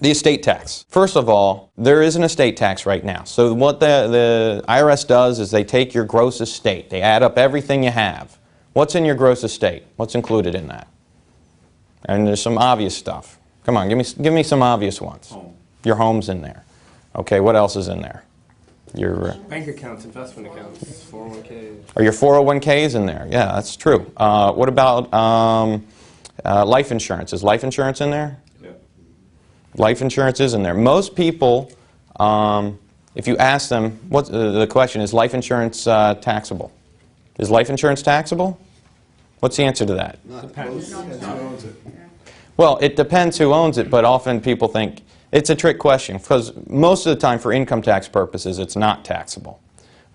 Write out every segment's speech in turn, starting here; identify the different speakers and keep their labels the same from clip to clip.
Speaker 1: The estate tax. First of all, there is an estate tax right now. So what the IRS does is they take your gross estate. They add up everything you have. What's in your gross estate? What's included in that? And there's some obvious stuff. Come on, give me some obvious ones.
Speaker 2: Home.
Speaker 1: Your home's in there. Okay, what else is in there? Your
Speaker 2: bank accounts, investment accounts, 401ks.
Speaker 1: Are your 401ks in there? Yeah, that's true. What about life insurance? Is life insurance in there? Life insurance is in there. Most people, if you ask them, the question is life insurance taxable? Is life insurance taxable? What's the answer to that?
Speaker 2: Depends.
Speaker 1: Well, it depends who owns it, but often people think it's a trick question because most of the time for income tax purposes it's not taxable.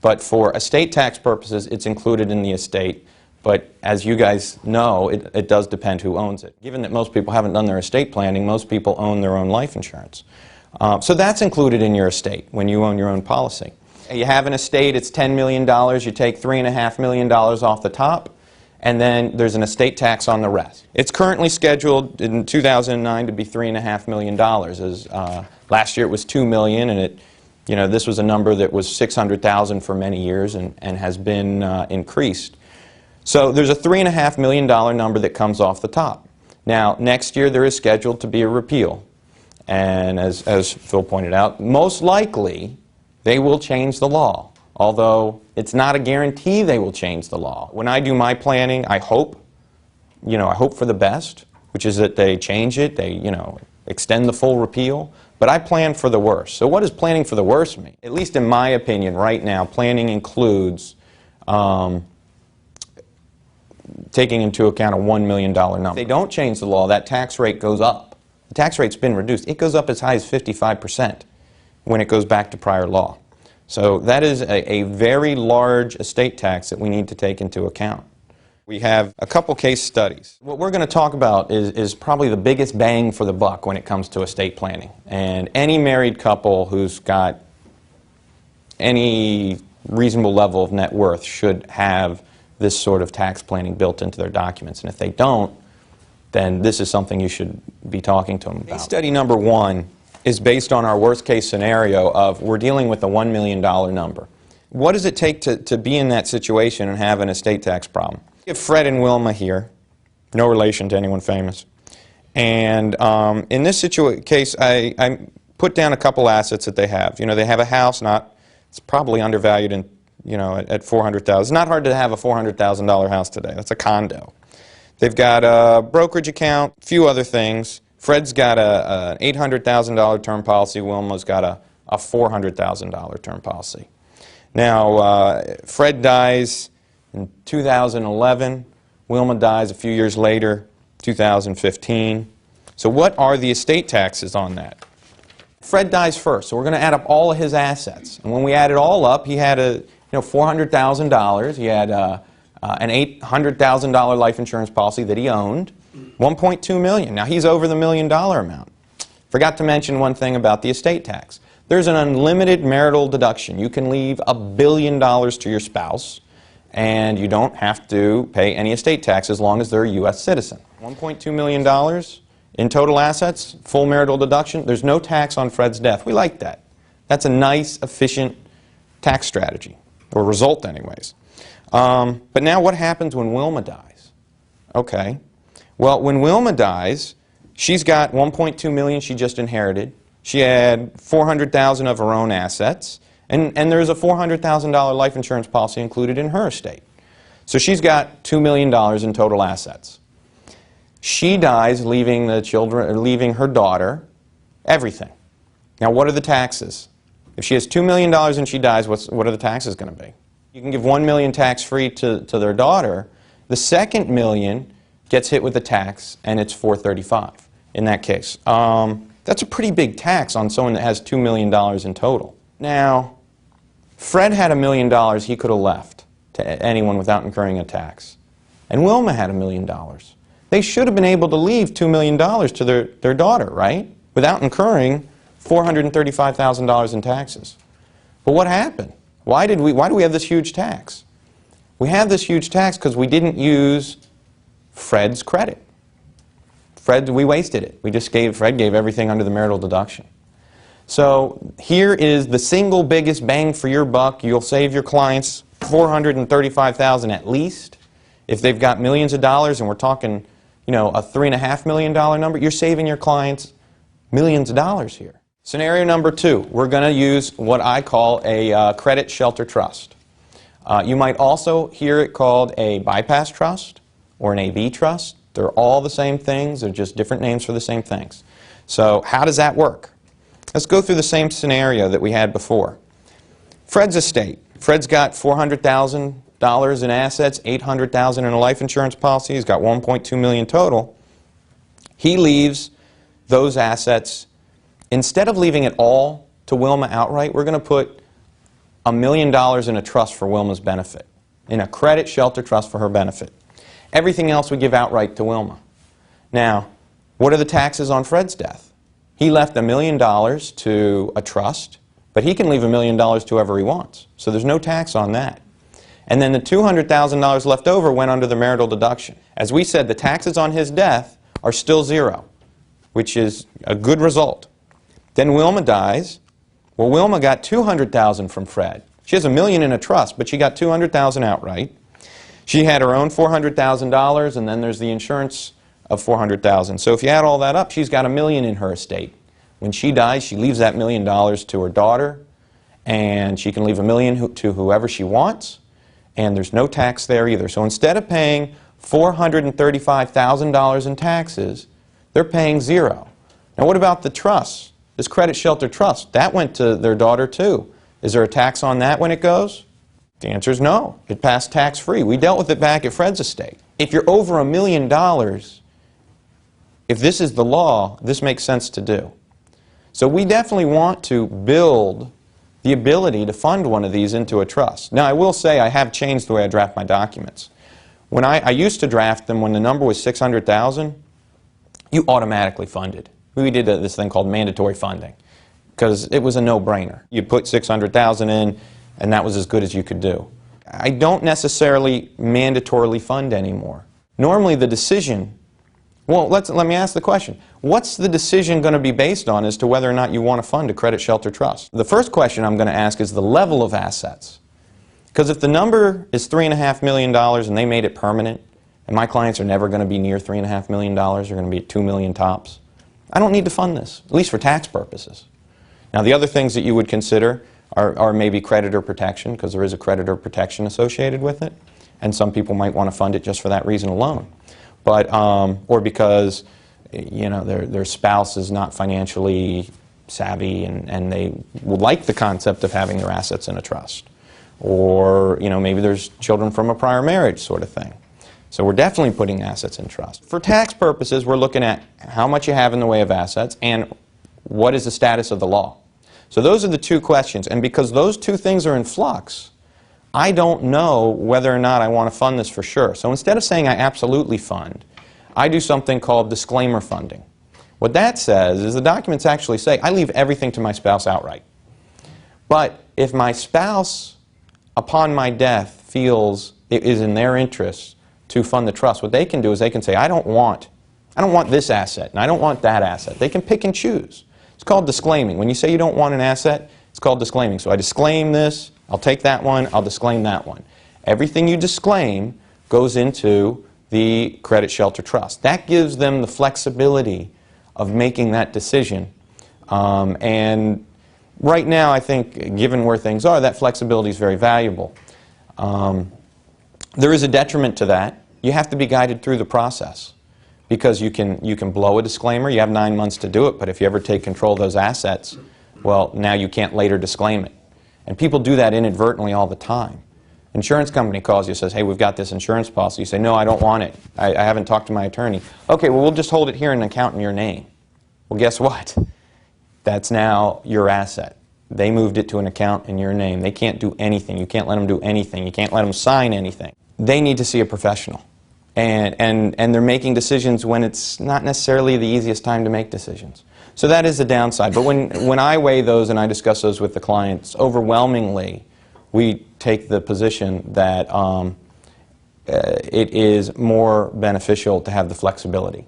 Speaker 1: But for estate tax purposes it's included in the estate. But as you guys know, it does depend who owns it. Given that most people haven't done their estate planning, most people own their own life insurance. So that's included in your estate when you own your own policy. You have an estate, it's $10 million, you take $3.5 million off the top, and then there's an estate tax on the rest. It's currently scheduled in 2009 to be $3.5 million. Last year it was $2 million, and this was a number that was $600,000 for many years and has been increased. So there's a $3.5 million number that comes off the top. Now, next year there is scheduled to be a repeal. And as Phil pointed out, most likely they will change the law, although it's not a guarantee they will change the law. When I do my planning, I hope for the best, which is that they change it, they, extend the full repeal. But I plan for the worst. So what does planning for the worst mean? At least in my opinion right now, planning includes taking into account a $1 million number. If they don't change the law, that tax rate goes up. The tax rate's been reduced. It goes up as high as 55% when it goes back to prior law. So that is a very large estate tax that we need to take into account. We have a couple case studies. What we're going to talk about is probably the biggest bang for the buck when it comes to estate planning. And any married couple who's got any reasonable level of net worth should have this sort of tax planning built into their documents. And if they don't, then this is something you should be talking to them about. Case study number one is based on our worst case scenario of we're dealing with a $1 million number. What does it take to be in that situation and have an estate tax problem? We have Fred and Wilma here, no relation to anyone famous. And in this case, I put down a couple assets that they have. They have a house, it's probably undervalued at $400,000. It's not hard to have a $400,000 house today. That's a condo. They've got a brokerage account, a few other things. Fred's got an $800,000 term policy. Wilma's got a $400,000 term policy. Now, Fred dies in 2011. Wilma dies a few years later, 2015. So what are the estate taxes on that? Fred dies first, so we're going to add up all of his assets. And when we add it all up, he had $400,000. He had an $800,000 life insurance policy that he owned, $1.2 million. Now he's over the $1 million amount. Forgot to mention one thing about the estate tax. There's an unlimited marital deduction. You can leave $1 billion to your spouse, and you don't have to pay any estate tax as long as they're a U.S. citizen. $1.2 million in total assets, full marital deduction. There's no tax on Fred's death. We like that. That's a nice, efficient tax strategy, or result anyways. But now what happens when Wilma dies? Okay. Well, when Wilma dies, she's got $1.2 million she just inherited. She had $400,000 of her own assets, and there's a $400,000 life insurance policy included in her estate. So she's got $2 million in total assets. She dies, leaving the children, leaving her daughter everything. Now, what are the taxes? If she has $2 million and she dies, what are the taxes going to be? You can give $1 million tax-free to their daughter. The second $1 million gets hit with a tax, and it's $435 in that case. That's a pretty big tax on someone that has $2 million in total. Now, Fred had $1 million he could have left to anyone without incurring a tax. And Wilma had $1 million. They should have been able to leave $2 million to their daughter, right? Without incurring $435,000 in taxes. But what happened? Why do we have this huge tax? We have this huge tax because we didn't use Fred's credit. Fred, we wasted it. Fred gave everything under the marital deduction. So here is the single biggest bang for your buck. You'll save your clients $435,000 at least. If they've got millions of dollars, and we're talking, a $3.5 million number, you're saving your clients millions of dollars here. Scenario number 2, we're going to use what I call a credit shelter trust. You might also hear it called a bypass trust or an AB trust. They're all the same things. They're just different names for the same things. So how does that work? Let's go through the same scenario that we had before. Fred's estate. Fred's got $400,000 in assets, $800,000 in a life insurance policy. He's got $1.2 million total. He leaves those assets, instead of leaving it all to Wilma outright, we're going to put $1 million in a trust for Wilma's benefit, in a credit shelter trust for her benefit. Everything else we give outright to Wilma. Now, what are the taxes on Fred's death? He left $1 million to a trust, but he can leave $1 million to whoever he wants. So there's no tax on that. And then the $200,000 left over went under the marital deduction. As we said, the taxes on his death are still zero, which is a good result. Then Wilma dies. Well, Wilma got $200,000 from Fred. She has $1 million in a trust, but she got $200,000 outright. She had her own $400,000, and then there's the insurance of $400,000. So if you add all that up, she's got $1 million in her estate. When she dies, she leaves that $1 million to her daughter, and she can leave $1 million to whoever she wants, and there's no tax there either. So instead of paying $435,000 in taxes, they're paying zero. Now what about the trust? This credit shelter trust, that went to their daughter too. Is there a tax on that when it goes? The answer is no. It passed tax-free. We dealt with it back at Fred's estate. If you're over $1 million, if this is the law, this makes sense to do. So we definitely want to build the ability to fund one of these into a trust. Now I will say I have changed the way I draft my documents. When I used to draft them when the number was $600,000, you automatically funded. We did this thing called mandatory funding because it was a no-brainer. You put $600,000 in, and that was as good as you could do. I don't necessarily mandatorily fund anymore. Normally the decision, well, let me ask the question. What's the decision going to be based on as to whether or not you want to fund a credit shelter trust? The first question I'm going to ask is the level of assets. Because if the number is $3.5 million and they made it permanent, and my clients are never going to be near $3.5 million, they're going to be at $2 million tops, I don't need to fund this, at least for tax purposes. Now the other things that you would consider are maybe creditor protection, because there is a creditor protection associated with it, and some people might want to fund it just for that reason alone. But, or because their spouse is not financially savvy and they would like the concept of having their assets in a trust. Or maybe there's children from a prior marriage sort of thing. So we're definitely putting assets in trust. For tax purposes, we're looking at how much you have in the way of assets and what is the status of the law. So those are the two questions, and because those two things are in flux, I don't know whether or not I want to fund this for sure. So instead of saying I absolutely fund, I do something called disclaimer funding. What that says is the documents actually say I leave everything to my spouse outright. But if my spouse, upon my death, feels it is in their interest to fund the trust, what they can do is they can say, I don't want this asset, and I don't want that asset. They can pick and choose. It's called disclaiming. When you say you don't want an asset, it's called disclaiming. So I disclaim this, I'll take that one, I'll disclaim that one. Everything you disclaim goes into the credit shelter trust. That gives them the flexibility of making that decision. And right now, I think, given where things are, that flexibility is very valuable. There is a detriment to that. You have to be guided through the process. Because you can blow a disclaimer, you have 9 months to do it, but if you ever take control of those assets, well, now you can't later disclaim it. And people do that inadvertently all the time. Insurance company calls you and says, hey, we've got this insurance policy. You say, no, I don't want it. I haven't talked to my attorney. Okay, well, we'll just hold it here in an account in your name. Well, guess what? That's now your asset. They moved it to an account in your name. They can't do anything. You can't let them do anything. You can't let them sign anything. They need to see a professional. And they're making decisions when it's not necessarily the easiest time to make decisions. So that is the downside. But when I weigh those and I discuss those with the clients, overwhelmingly we take the position that it is more beneficial to have the flexibility.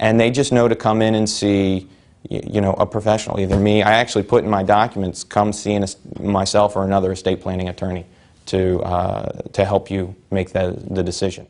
Speaker 1: and they just know to come in and see, you know, a professional, either me. I actually put in my documents, come see myself or another estate planning attorney to help you make the decision.